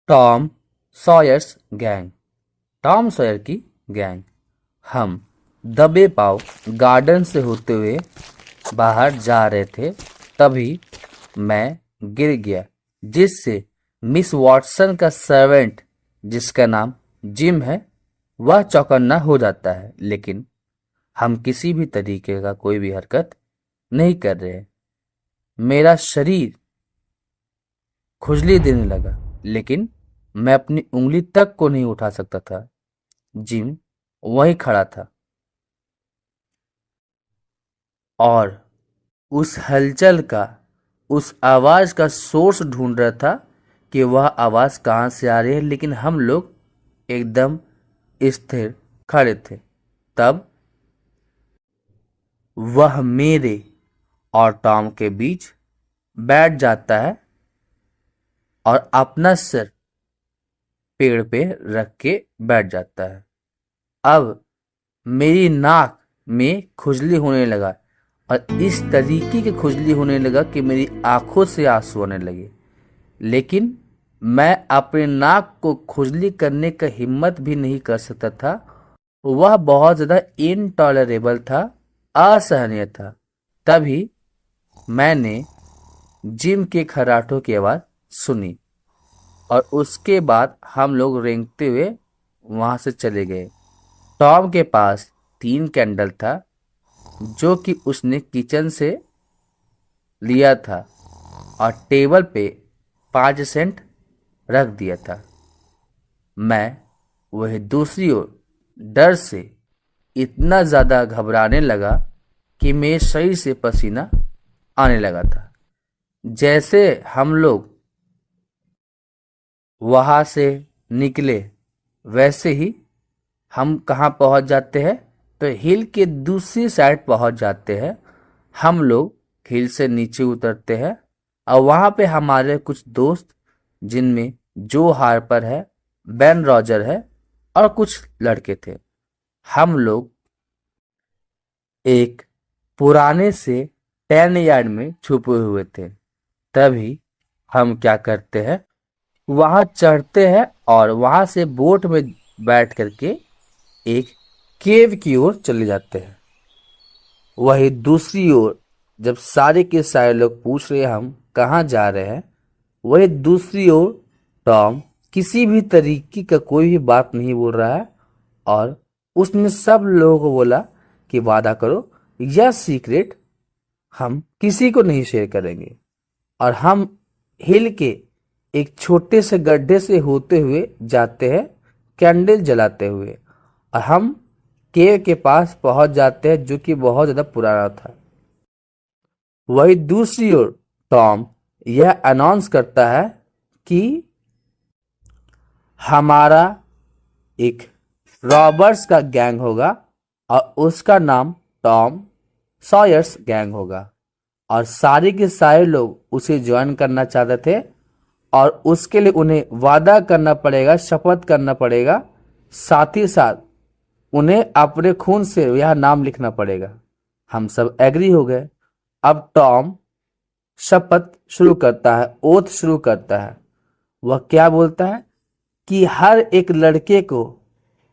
Tom Sawyer's gang. Tom Sawyer की gang. हम दबे पाँव गार्डन से होते हुए बाहर जा रहे थे, तभी मैं गिर गया, जिससे मिस वॉटसन का सर्वेंट, जिसका नाम जिम है, वह चौकन्ना हो जाता है। लेकिन हम किसी भी तरीके का कोई भी हरकत नहीं कर रहे। मेरा शरीर खुजली देने लगा, लेकिन मैं अपनी उंगली तक को नहीं उठा सकता था। जिम वहीं खड़ा था और उस हलचल का, उस आवाज का सोर्स ढूंढ रहा था कि वह आवाज कहाँ से आ रही है। लेकिन हम लोग एकदम स्थिर खड़े थे। तब वह मेरे और टॉम के बीच बैठ जाता है और अपना सिर पेड़ पे रख के बैठ जाता है। अब मेरी नाक में खुजली होने लगा और इस तरीके की खुजली होने लगा कि मेरी आंखों से आंसू आने लगे। लेकिन मैं अपने नाक को खुजली करने का हिम्मत भी नहीं कर सकता था। वह बहुत ज़्यादा इनटॉलरेबल था, असहनीय था। तभी मैंने जिम के खर्राटों की आवाज़ सुनी और उसके बाद हम लोग रेंगते हुए वहाँ से चले गए। टॉम के पास 3 कैंडल था, जो कि उसने किचन से लिया था और टेबल पे 5 सेंट रख दिया था। मैं वही दूसरी ओर डर से इतना ज़्यादा घबराने लगा कि मेरे शरीर से पसीना आने लगा था। जैसे हम लोग वहाँ से निकले, वैसे ही हम कहाँ पहुँच जाते हैं, तो हिल के दूसरी साइड पहुँच जाते हैं। हम लोग हिल से नीचे उतरते हैं और वहाँ पे हमारे कुछ दोस्त, जिनमें जो हार्पर है, बेन रॉजर है और कुछ लड़के थे। हम लोग एक पुराने से 10 यार्ड में छुपे हुए थे। तभी हम क्या करते हैं, वहाँ चढ़ते हैं और वहाँ से बोट में बैठ करके एक केव की ओर चले जाते हैं। वही दूसरी ओर जब सारे के सारे लोग पूछ रहे हैं हम कहाँ जा रहे हैं, वही दूसरी ओर टॉम किसी भी तरीके का कोई भी बात नहीं बोल रहा है और उसने सब लोगों को बोला कि वादा करो, यह सीक्रेट हम किसी को नहीं शेयर करेंगे। और हम हिल के एक छोटे से गड्ढे से होते हुए जाते हैं, कैंडल जलाते हुए, और हम केव के पास पहुंच जाते हैं, जो कि बहुत ज्यादा पुराना था। वही दूसरी ओर टॉम यह अनाउंस करता है कि हमारा एक रॉबर्स का गैंग होगा और उसका नाम टॉम सॉयर्स गैंग होगा और सारे के सारे लोग उसे ज्वाइन करना चाहते थे और उसके लिए उन्हें वादा करना पड़ेगा, शपथ करना पड़ेगा, साथ ही साथ उन्हें अपने खून से यह नाम लिखना पड़ेगा। हम सब एग्री हो गए। अब टॉम शपथ शुरू करता है, ओथ शुरू करता है। वह क्या बोलता है कि हर एक लड़के को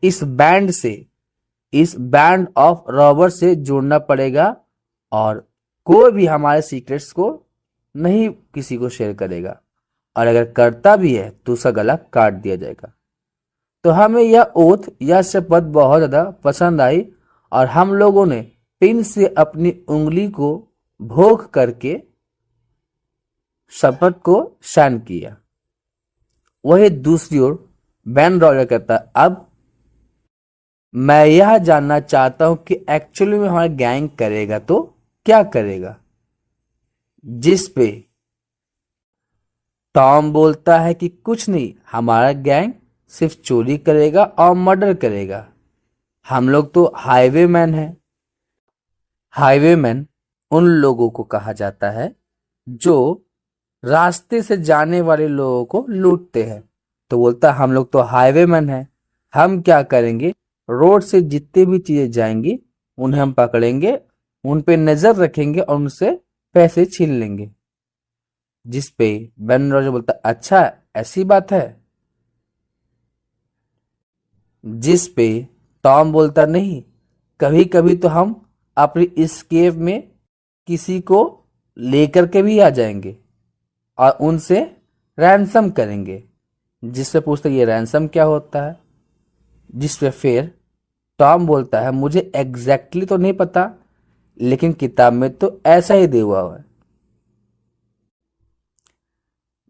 इस बैंड से, इस बैंड ऑफ रॉबर से जोड़ना पड़ेगा और कोई भी हमारे सीक्रेट्स को नहीं किसी को शेयर करेगा, और अगर करता भी है तो उसका गला काट दिया जाएगा। तो हमें यह ओथ, यह शपथ बहुत ज़्यादा पसंद आई और हम लोगों ने पिन से अपनी उंगली को भोग करके शपथ को शाइन किया। वही दूसरी ओर बेन रॉजर कहता, अब मैं यह जानना चाहता हूं कि एक्चुअली में हमारा गैंग करेगा तो क्या करेगा। जिस पे टॉम बोलता है कि कुछ नहीं, हमारा गैंग सिर्फ चोरी करेगा और मर्डर करेगा। हम लोग तो हाईवेमैन हैं। हाईवेमैन उन लोगों को कहा जाता है जो रास्ते से जाने वाले लोगों को लूटते हैं। तो बोलता हम लोग तो हाईवेमैन हैं, हम क्या करेंगे, रोड से जितनी भी चीजें जाएंगी उन्हें हम पकड़ेंगे, उन पे नजर रखेंगे और उनसे पैसे छीन लेंगे। जिस पे बेन रॉजर बोलता, अच्छा ऐसी बात है, जिस पे टॉम बोलता, नहीं, कभी कभी तो हम अपनी इस केव में किसी को लेकर के भी आ जाएंगे और उनसे रैंसम करेंगे। जिस पे पूछता ये रैंसम क्या होता है, जिस पे फिर टॉम बोलता है मुझे एग्जैक्टली तो नहीं पता, लेकिन किताब में तो ऐसा ही दिया हुआ है।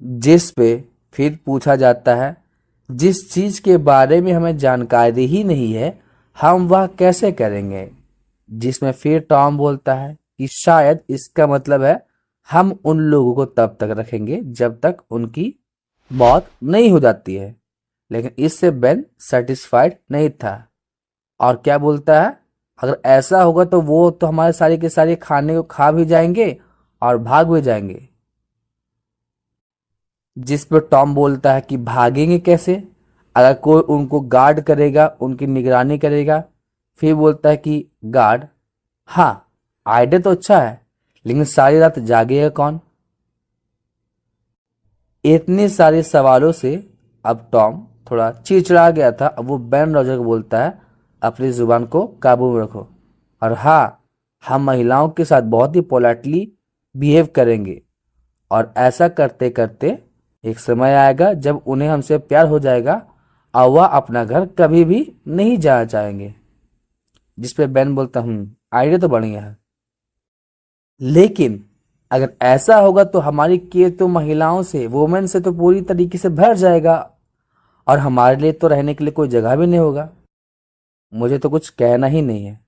जिस पे फिर पूछा जाता है जिस चीज के बारे में हमें जानकारी ही नहीं है हम वह कैसे करेंगे, जिसमें फिर टॉम बोलता है कि शायद इसका मतलब है हम उन लोगों को तब तक रखेंगे जब तक उनकी मौत नहीं हो जाती है। लेकिन इससे बेन सेटिस्फाइड नहीं था और क्या बोलता है, अगर ऐसा होगा तो वो तो हमारे सारे के सारे खाने को खा भी जाएंगे और भाग भी जाएंगे। जिस पर टॉम बोलता है कि भागेंगे कैसे, अगर कोई उनको गार्ड करेगा, उनकी निगरानी करेगा। फिर बोलता है कि गार्ड, हाँ आइडिया तो अच्छा है, लेकिन सारी रात जागेगा कौन। इतने सारे सवालों से अब टॉम थोड़ा चिड़चिड़ा गया था। अब वो बेन रॉजर को बोलता है अपनी जुबान को काबू में रखो, और हाँ हम महिलाओं के साथ बहुत ही पोलाइटली बिहेव करेंगे, और ऐसा करते करते एक समय आएगा जब उन्हें हमसे प्यार हो जाएगा और वह अपना घर कभी भी नहीं जाना चाहेंगे। जिस पे बेन बोलता, आइडिया तो बढ़िया है, लेकिन अगर ऐसा होगा तो हमारी केव तो महिलाओं से, वुमेन से तो पूरी तरीके से भर जाएगा और हमारे लिए तो रहने के लिए कोई जगह भी नहीं होगा। मुझे तो कुछ कहना ही नहीं है।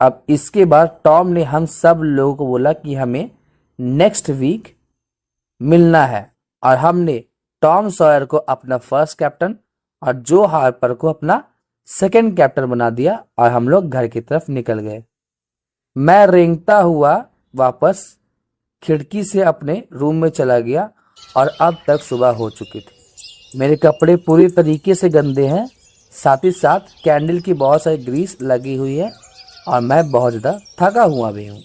अब इसके बाद टॉम ने हम सब लोगों को बोला कि हमें नेक्स्ट वीक मिलना है, और हमने टॉम सॉयर को अपना फर्स्ट कैप्टन और जो हार्पर को अपना सेकंड कैप्टन बना दिया, और हम लोग घर की तरफ निकल गए। मैं रेंगता हुआ वापस खिड़की से अपने रूम में चला गया, और अब तक सुबह हो चुकी थी। मेरे कपड़े पूरी तरीके से गंदे हैं, साथ ही साथ कैंडल की बहुत सारी ग्रीस लगी हुई है, और मैं बहुत ज़्यादा थका हुआ भी हूँ।